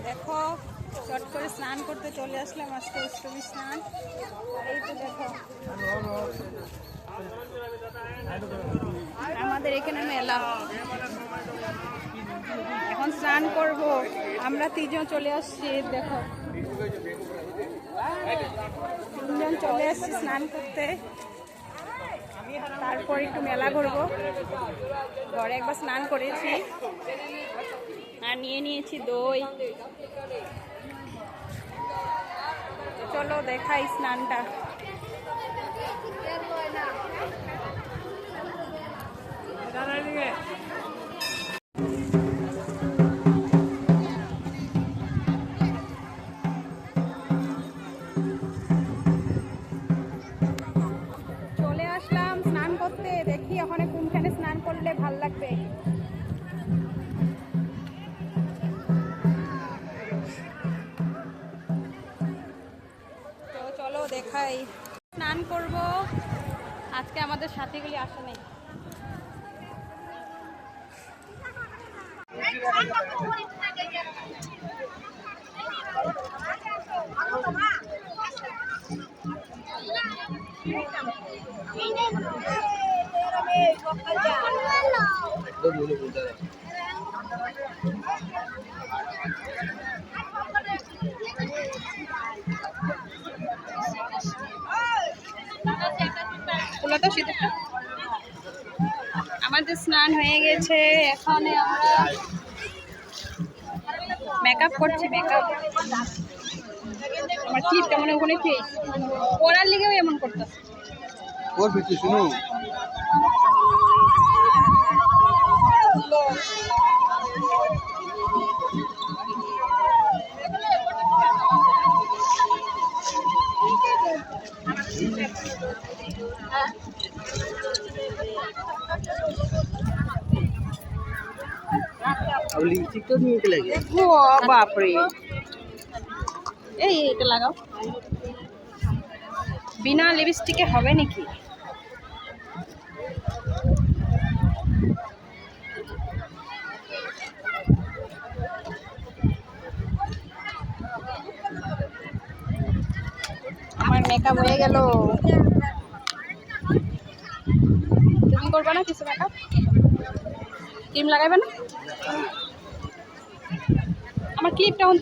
দেখো চট করে স্নান করতে চলে আসলাম, আজকে অষ্টমী স্নান। এই তো দেখো আমাদের এখানে মেলা, এখন স্নান করব। আমরা তিনজন চলে আসছি, দেখো তিনজন চলে আসছি স্নান করতে। তারপর একটু মেলা ঘুরবো। ঘরে একবার স্নান করেছি আর নিয়ে নিয়েছি দই। চলো দেখাই স্নানটা। চলে আসলাম স্নান করতে, দেখি ওখানে কোনখানে স্নান করলে ভাল লাগবে। তো চলো দেখাই, স্নান করব। আজকে আমাদের সাথীগুলি আসে নাই। আমাদের স্নান হয়ে গেছে, এখন আমরা মেকআপ করছি। মেকআপ আমার ক্লিপটা মনে ওখানে পড়ার লিগেও এমন করতেছে। শুনো লিপস্টিক তো নিয়ে লাগে। ও বাপরে, এই এটা লাগাও। বিনা লিপস্টিকে হবে নাকি? আমার মেকআপ হয়ে গেল। তুমি করবে না কিছু মেকআপ? ক্রিম লাগাইবে না? আমার ক্লিপটা অন